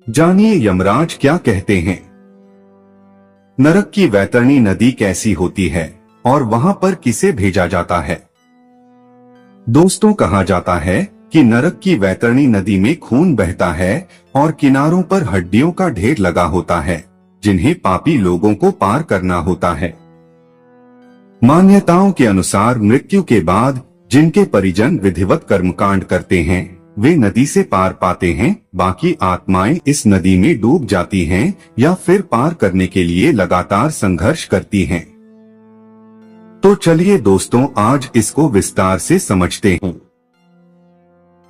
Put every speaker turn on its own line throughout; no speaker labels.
जानिए यमराज क्या कहते हैं। नरक की वैतरणी नदी कैसी होती है और वहां पर किसे भेजा जाता है। दोस्तों, कहा जाता है कि नरक की वैतरणी नदी में खून बहता है और किनारों पर हड्डियों का ढेर लगा होता है, जिन्हें पापी लोगों को पार करना होता है। मान्यताओं के अनुसार मृत्यु के बाद जिनके परिजन विधिवत कर्मकांड करते हैं वे नदी से पार पाते हैं, बाकी आत्माएं इस नदी में डूब जाती हैं या फिर पार करने के लिए लगातार संघर्ष करती हैं। तो चलिए दोस्तों, आज इसको विस्तार से समझते हैं।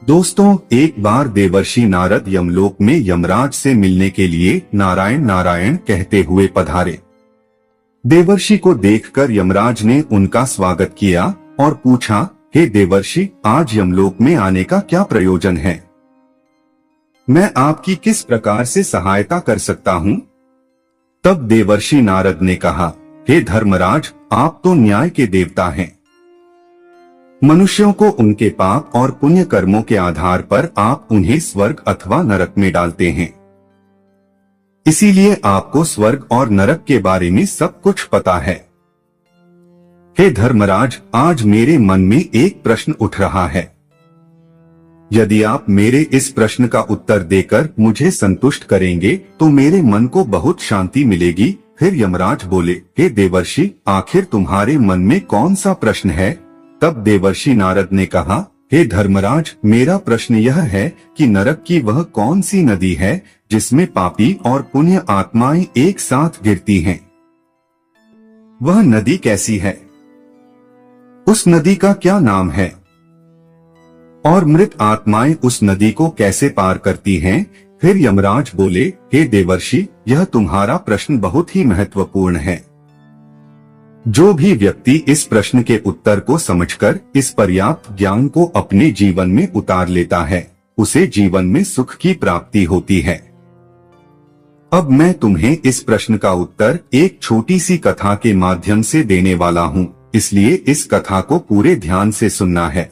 दोस्तों, एक बार देवर्षि नारद यमलोक में यमराज से मिलने के लिए नारायण नारायण कहते हुए पधारे। देवर्षि को देखकर यमराज ने उनका स्वागत किया और पूछा, हे देवर्षि, आज यमलोक में आने का क्या प्रयोजन है? मैं आपकी किस प्रकार से सहायता कर सकता हूँ? तब देवर्षि नारद ने कहा, हे धर्मराज, आप तो न्याय के देवता हैं। मनुष्यों को उनके पाप और पुण्य कर्मों के आधार पर आप उन्हें स्वर्ग अथवा नरक में डालते हैं। इसीलिए आपको स्वर्ग और नरक के बारे में सब कुछ पता है। हे धर्मराज, आज मेरे मन में एक प्रश्न उठ रहा है। यदि आप मेरे इस प्रश्न का उत्तर देकर मुझे संतुष्ट करेंगे तो मेरे मन को बहुत शांति मिलेगी। फिर यमराज बोले, हे देवर्षि, आखिर तुम्हारे मन में कौन सा प्रश्न है? तब देवर्षि नारद ने कहा, हे धर्मराज, मेरा प्रश्न यह है कि नरक की वह कौन सी नदी है जिसमें पापी और पुण्य आत्माएं एक साथ गिरती हैं? वह नदी कैसी है? उस नदी का क्या नाम है? और मृत आत्माएं उस नदी को कैसे पार करती हैं? फिर यमराज बोले, हे देवर्षि, यह तुम्हारा प्रश्न बहुत ही महत्वपूर्ण है। जो भी व्यक्ति इस प्रश्न के उत्तर को समझकर इस पर्याप्त ज्ञान को अपने जीवन में उतार लेता है, उसे जीवन में सुख की प्राप्ति होती है। अब मैं तुम्हें इस प्रश्न का उत्तर एक छोटी सी कथा के माध्यम से देने वाला हूँ, इसलिए इस कथा को पूरे ध्यान से सुनना है।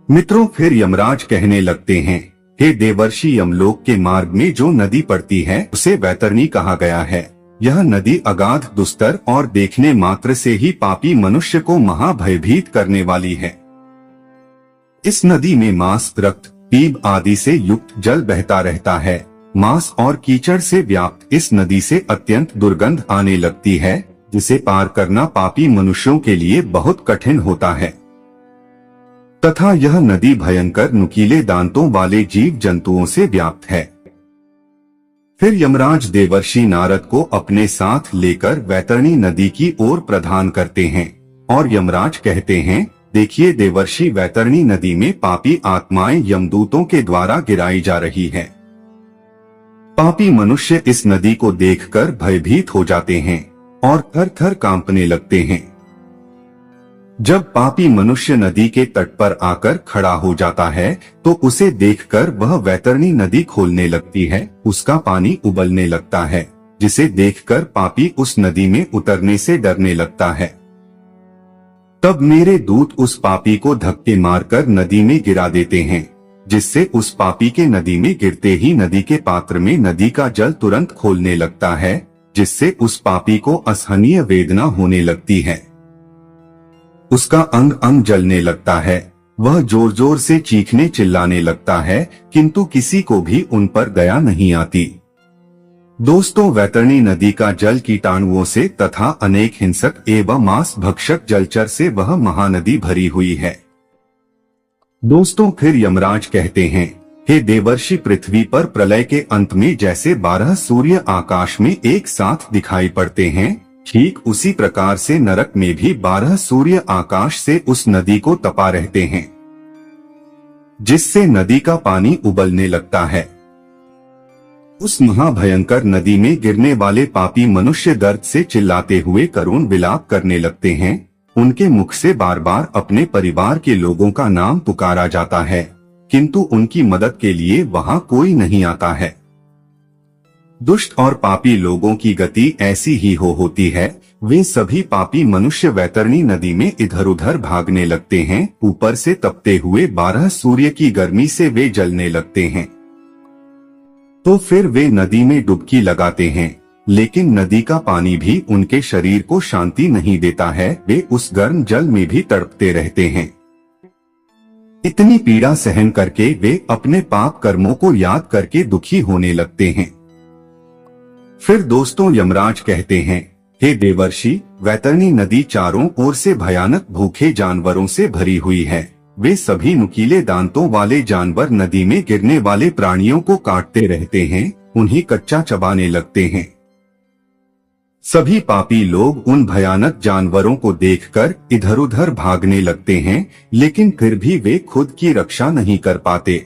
मित्रों, फिर यमराज कहने लगते हैं, हे देवर्षि, यमलोक के मार्ग में जो नदी पड़ती है उसे वैतरणी कहा गया है। यह नदी अगाध, दुस्तर और देखने मात्र से ही पापी मनुष्य को महाभयभीत करने वाली है। इस नदी में मांस, रक्त, पीप आदि से युक्त जल बहता रहता है। मांस और कीचड़ से व्याप्त इस नदी से अत्यंत दुर्गंध आने लगती है, जिसे पार करना पापी मनुष्यों के लिए बहुत कठिन होता है। तथा यह नदी भयंकर नुकीले दांतों वाले जीव जंतुओं से व्याप्त है। फिर यमराज देवर्षि नारद को अपने साथ लेकर वैतरणी नदी की ओर प्रस्थान करते हैं और यमराज कहते हैं, देखिए देवर्षि, वैतरणी नदी में पापी आत्माएं यमदूतों के द्वारा गिराई जा रही है। पापी मनुष्य इस नदी को देखकर भयभीत हो जाते हैं और थर थर कांपने लगते हैं। जब पापी मनुष्य नदी के तट पर आकर खड़ा हो जाता है तो उसे देखकर वह वैतरणी नदी खोलने लगती है। उसका पानी उबलने लगता है, जिसे देखकर पापी उस नदी में उतरने से डरने लगता है। तब मेरे दूत उस पापी को धक्के मारकर नदी में गिरा देते हैं, जिससे उस पापी के नदी में गिरते ही नदी के पात्र में नदी का जल तुरंत खोलने लगता है, जिससे उस पापी को असहनीय वेदना होने लगती है। उसका अंग अंग जलने लगता है। वह जोर जोर से चीखने चिल्लाने लगता है, किंतु किसी को भी उन पर दया नहीं आती। दोस्तों, वैतरणी नदी का जल कीटाणुओं से तथा अनेक हिंसक एवं मांस भक्षक जलचर से वह महानदी भरी हुई है। दोस्तों, फिर यमराज कहते हैं, हे देवर्षि, पृथ्वी पर प्रलय के अंत में जैसे 12 सूर्य आकाश में एक साथ दिखाई पड़ते हैं, ठीक उसी प्रकार से नरक में भी 12 सूर्य आकाश से उस नदी को तपा रहते हैं, जिससे नदी का पानी उबलने लगता है। उस महाभयंकर नदी में गिरने वाले पापी मनुष्य दर्द से चिल्लाते हुए करुण विलाप करने लगते हैं। उनके मुख से बार बार अपने परिवार के लोगों का नाम पुकारा जाता है, किंतु उनकी मदद के लिए वहां कोई नहीं आता है। दुष्ट और पापी लोगों की गति ऐसी ही होती है। वे सभी पापी मनुष्य वैतरणी नदी में इधर उधर भागने लगते हैं। ऊपर से तपते हुए 12 सूर्य की गर्मी से वे जलने लगते हैं। तो फिर वे नदी में डुबकी लगाते हैं, लेकिन नदी का पानी भी उनके शरीर को शांति नहीं देता है। वे उस गर्म जल में भी तड़पते रहते हैं। इतनी पीड़ा सहन करके वे अपने पाप कर्मों को याद करके दुखी होने लगते हैं। फिर दोस्तों यमराज कहते हैं, हे देवर्षि, वैतरणी नदी चारों ओर से भयानक भूखे जानवरों से भरी हुई है। वे सभी नुकीले दांतों वाले जानवर नदी में गिरने वाले प्राणियों को काटते रहते हैं, उन्हें कच्चा चबाने लगते हैं। सभी पापी लोग उन भयानक जानवरों को देखकर इधर उधर भागने लगते हैं, लेकिन फिर भी वे खुद की रक्षा नहीं कर पाते।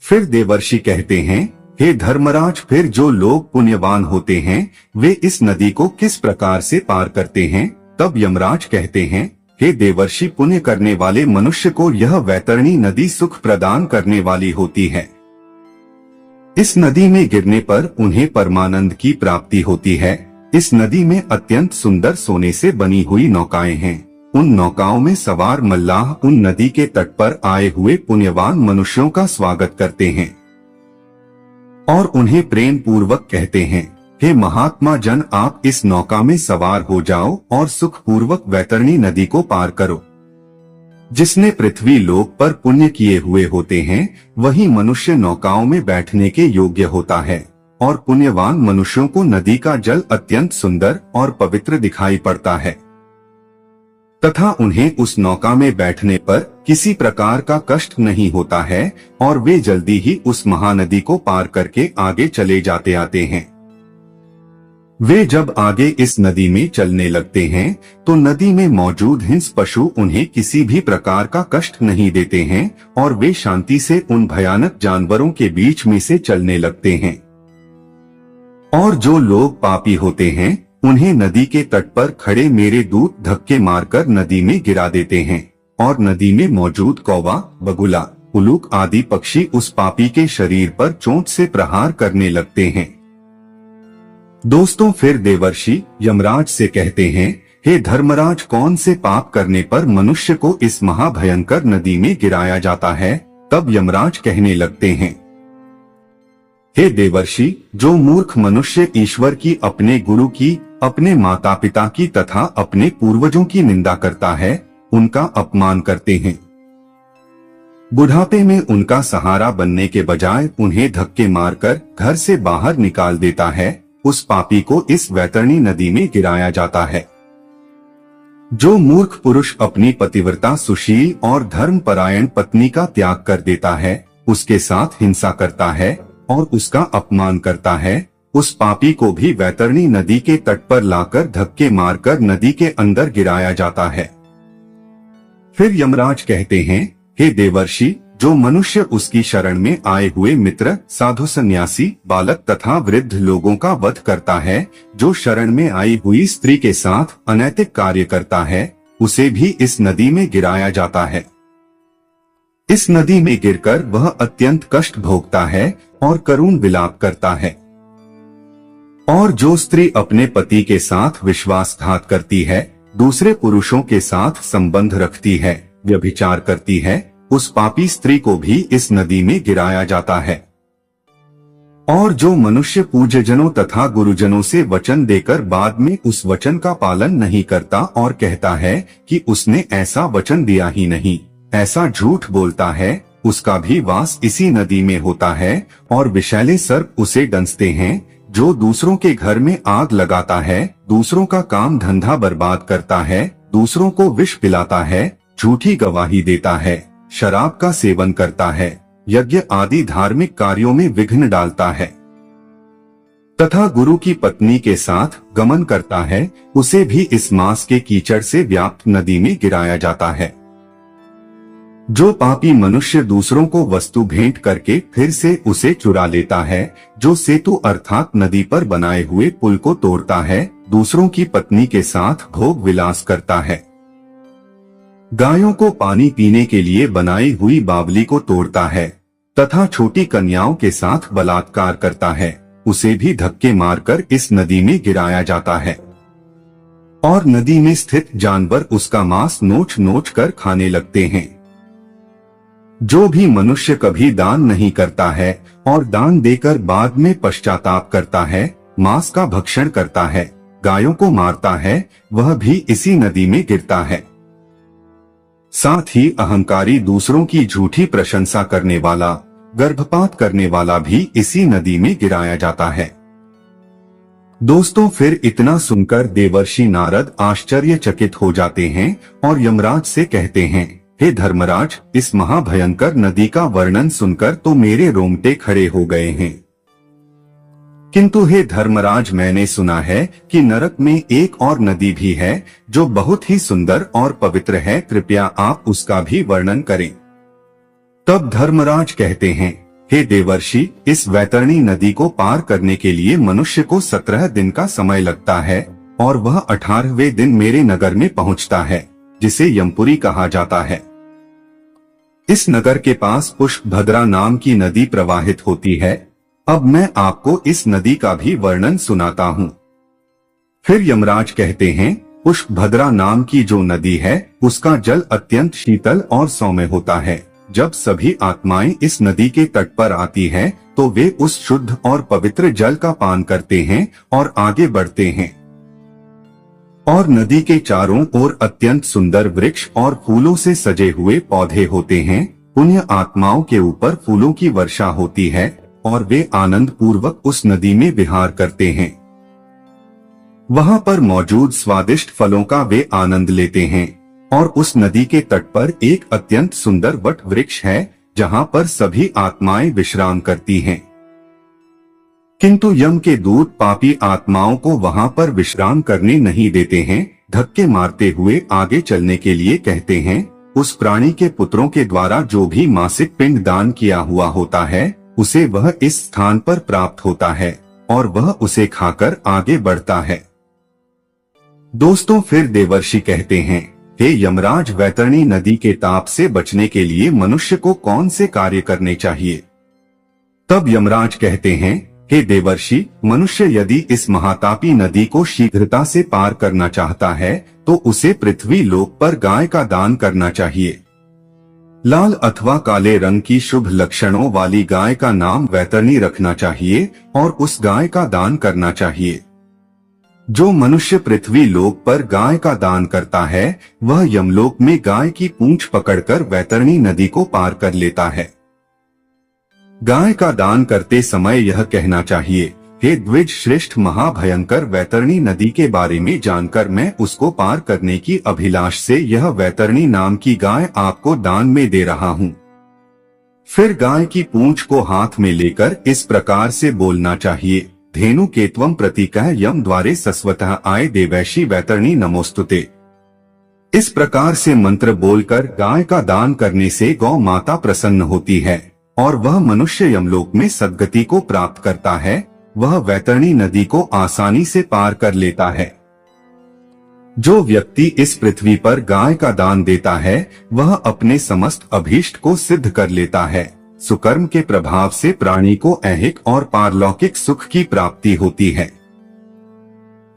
फिर देवर्षि कहते हैं, हे धर्मराज, फिर जो लोग पुण्यवान होते हैं वे इस नदी को किस प्रकार से पार करते हैं? तब यमराज कहते हैं, हे देवर्षि, पुण्य करने वाले मनुष्य को यह वैतरणी नदी सुख प्रदान करने वाली होती है। इस नदी में गिरने पर उन्हें परमानंद की प्राप्ति होती है। इस नदी में अत्यंत सुंदर सोने से बनी हुई नौकाएं हैं। उन नौकाओं में सवार मल्लाह उन नदी के तट पर आए हुए पुण्यवान मनुष्यों का स्वागत करते हैं और उन्हें प्रेम पूर्वक कहते हैं, हे महात्मा जन, आप इस नौका में सवार हो जाओ और सुख पूर्वक वैतरणी नदी को पार करो। जिसने पृथ्वी लोक पर पुण्य किए हुए होते हैं वही मनुष्य नौकाओं में बैठने के योग्य होता है, और पुण्यवान मनुष्यों को नदी का जल अत्यंत सुंदर और पवित्र दिखाई पड़ता है तथा उन्हें उस नौका में बैठने पर किसी प्रकार का कष्ट नहीं होता है और वे जल्दी ही उस महानदी को पार करके आगे चले जाते आते हैं। वे जब आगे इस नदी में चलने लगते हैं तो नदी में मौजूद हिंस पशु उन्हें किसी भी प्रकार का कष्ट नहीं देते हैं और वे शांति से उन भयानक जानवरों के बीच में से चलने लगते हैं। और जो लोग पापी होते हैं उन्हें नदी के तट पर खड़े मेरे दूत धक्के मारकर नदी में गिरा देते हैं और नदी में मौजूद कौवा, बगुला, उल्लूक आदि पक्षी उस पापी के शरीर पर चोट से प्रहार करने लगते हैं। दोस्तों फिर देवर्षि यमराज से कहते हैं, हे धर्मराज, कौन से पाप करने पर मनुष्य को इस महाभयंकर नदी में गिराया जाता है? तब यमराज कहने लगते हैं, हे देवर्षि, जो मूर्ख मनुष्य ईश्वर की, अपने गुरु की, अपने माता पिता की तथा अपने पूर्वजों की निंदा करता है, उनका अपमान करते हैं। बुढ़ापे में उनका सहारा बनने के बजाय उन्हें धक्के मारकर घर से बाहर निकाल देता है, उस पापी को इस वैतरणी नदी में गिराया जाता है। जो मूर्ख पुरुष अपनी पतिव्रता, सुशील और धर्मपरायण पत्नी का त्याग कर देता है, उसके साथ हिंसा करता है और उसका अपमान करता है, उस पापी को भी वैतरणी नदी के तट पर लाकर धक्के मारकर नदी के अंदर गिराया जाता है। फिर यमराज कहते हैं, हे देवर्षि, जो मनुष्य उसकी शरण में आए हुए मित्र, साधु, सन्यासी, बालक तथा वृद्ध लोगों का वध करता है, जो शरण में आई हुई स्त्री के साथ अनैतिक कार्य करता है, उसे भी इस नदी में गिराया जाता है। इस नदी में गिरकर वह अत्यंत कष्ट भोगता है और करुण विलाप करता है। और जो स्त्री अपने पति के साथ विश्वासघात करती है, दूसरे पुरुषों के साथ संबंध रखती है, व्यभिचार करती है, उस पापी स्त्री को भी इस नदी में गिराया जाता है। और जो मनुष्य पूज्यजनों तथा गुरुजनों से वचन देकर बाद में उस वचन का पालन नहीं करता और कहता है कि उसने ऐसा वचन दिया ही नहीं, ऐसा झूठ बोलता है, उसका भी वास इसी नदी में होता है और विषैले सर्प उसे डंसते हैं। जो दूसरों के घर में आग लगाता है, दूसरों का काम धंधा बर्बाद करता है, दूसरों को विष पिलाता है, झूठी गवाही देता है, शराब का सेवन करता है, यज्ञ आदि धार्मिक कार्यों में विघ्न डालता है तथा गुरु की पत्नी के साथ गमन करता है, उसे भी इस मांस के कीचड़ से व्याप्त नदी में गिराया जाता है। जो पापी मनुष्य दूसरों को वस्तु भेंट करके फिर से उसे चुरा लेता है, जो सेतु अर्थात नदी पर बनाए हुए पुल को तोड़ता है, दूसरों की पत्नी के साथ भोग विलास करता है, गायों को पानी पीने के लिए बनाई हुई बावली को तोड़ता है तथा छोटी कन्याओं के साथ बलात्कार करता है, उसे भी धक्के मारकर इस नदी में गिराया जाता है। और नदी में स्थित जानवर उसका मांस नोच नोच कर खाने लगते हैं। जो भी मनुष्य कभी दान नहीं करता है और दान देकर बाद में पश्चाताप करता है, मांस का भक्षण करता है, गायों को मारता है, वह भी इसी नदी में गिरता है। साथ ही अहंकारी दूसरों की झूठी प्रशंसा करने वाला, गर्भपात करने वाला भी इसी नदी में गिराया जाता है। दोस्तों, फिर इतना सुनकर देवर्षि नारद आश्चर्यचकित हो जाते हैं और यमराज से कहते हैं, हे धर्मराज, इस महाभयंकर नदी का वर्णन सुनकर तो मेरे रोंगटे खड़े हो गए हैं। किंतु हे धर्मराज, मैंने सुना है कि नरक में एक और नदी भी है जो बहुत ही सुंदर और पवित्र है, कृपया आप उसका भी वर्णन करें। तब धर्मराज कहते हैं, हे देवर्षि, इस वैतरणी नदी को पार करने के लिए मनुष्य को 17 दिन का समय लगता है और वह 18वें दिन मेरे नगर में पहुंचता है, जिसे यमपुरी कहा जाता है। इस नगर के पास पुष्पभद्रा नाम की नदी प्रवाहित होती है। अब मैं आपको इस नदी का भी वर्णन सुनाता हूँ। फिर यमराज कहते हैं, पुष्पभद्रा नाम की जो नदी है उसका जल अत्यंत शीतल और सौम्य होता है। जब सभी आत्माएं इस नदी के तट पर आती हैं, तो वे उस शुद्ध और पवित्र जल का पान करते हैं और आगे बढ़ते हैं। और नदी के चारों ओर अत्यंत सुंदर वृक्ष और फूलों से सजे हुए पौधे होते हैं। पुण्य आत्माओं के ऊपर फूलों की वर्षा होती है और वे आनंद पूर्वक उस नदी में विहार करते हैं। वहां पर मौजूद स्वादिष्ट फलों का वे आनंद लेते हैं और उस नदी के तट पर एक अत्यंत सुंदर वट वृक्ष है, जहां पर सभी आत्माएं विश्राम करती हैं। किंतु यम के दूत पापी आत्माओं को वहां पर विश्राम करने नहीं देते हैं, धक्के मारते हुए आगे चलने के लिए कहते हैं। उस प्राणी के पुत्रों के द्वारा जो भी मासिक पिंड दान किया हुआ होता है, उसे वह इस स्थान पर प्राप्त होता है और वह उसे खाकर आगे बढ़ता है। दोस्तों, फिर देवर्षि कहते हैं, हे यमराज, वैतरणी नदी के ताप से बचने के लिए मनुष्य को कौन से कार्य करने चाहिए? तब यमराज कहते हैं, हे देवर्षि, मनुष्य यदि इस महातापी नदी को शीघ्रता से पार करना चाहता है तो उसे पृथ्वी लोक पर गाय का दान करना चाहिए। लाल अथवा काले रंग की शुभ लक्षणों वाली गाय का नाम वैतरणी रखना चाहिए और उस गाय का दान करना चाहिए। जो मनुष्य पृथ्वी लोक पर गाय का दान करता है, वह यमलोक में गाय की पूंछ पकड़कर वैतरणी नदी को पार कर लेता है। गाय का दान करते समय यह कहना चाहिए, हे द्विज श्रेष्ठ, महाभयंकर वैतरणी नदी के बारे में जानकर मैं उसको पार करने की अभिलाष से यह वैतरणी नाम की गाय आपको दान में दे रहा हूँ। फिर गाय की पूंछ को हाथ में लेकर इस प्रकार से बोलना चाहिए, धेनु केत्वम प्रतीकः यम द्वारे सस्वतः आय देवैषी वैतरणी नमोस्तुते। इस प्रकार से मंत्र बोलकर गाय का दान करने से गौ माता प्रसन्न होती है और वह मनुष्य यमलोक में सद्गति को प्राप्त करता है। वह वैतरणी नदी को आसानी से पार कर लेता है। जो व्यक्ति इस पृथ्वी पर गाय का दान देता है, वह अपने समस्त अभीष्ट को सिद्ध कर लेता है। सुकर्म के प्रभाव से प्राणी को ऐहिक और पारलौकिक सुख की प्राप्ति होती है।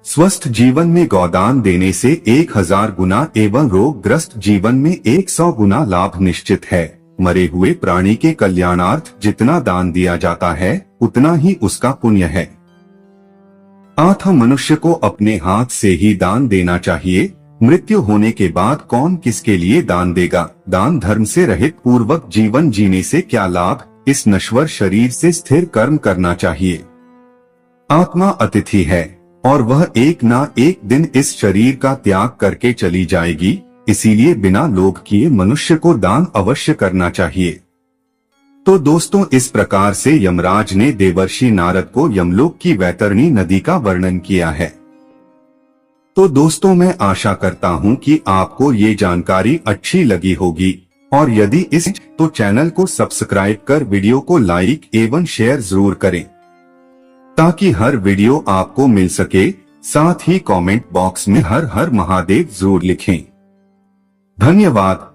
स्वस्थ जीवन में गौदान देने से 1000 गुना एवं रोगग्रस्त जीवन में 100 गुना लाभ निश्चित है। मरे हुए प्राणी के कल्याणार्थ जितना दान दिया जाता है, उतना ही उसका पुण्य है। मनुष्य को अपने हाथ से ही दान देना चाहिए। मृत्यु होने के बाद कौन किसके लिए दान देगा? दान धर्म से रहित पूर्वक जीवन जीने से क्या लाभ? इस नश्वर शरीर से स्थिर कर्म करना चाहिए। आत्मा अतिथि है और वह एक ना एक दिन इस शरीर का त्याग करके चली जाएगी, इसीलिए बिना लोभ किए मनुष्य को दान अवश्य करना चाहिए। तो दोस्तों, इस प्रकार से यमराज ने देवर्षि नारद को यमलोक की वैतरणी नदी का वर्णन किया है। तो दोस्तों, मैं आशा करता हूँ कि आपको ये जानकारी अच्छी लगी होगी और यदि तो चैनल को सब्सक्राइब कर वीडियो को लाइक एवं शेयर जरूर करें ताकि हर वीडियो आपको मिल सके। साथ ही कमेंट बॉक्स में हर हर महादेव जरूर लिखें। धन्यवाद।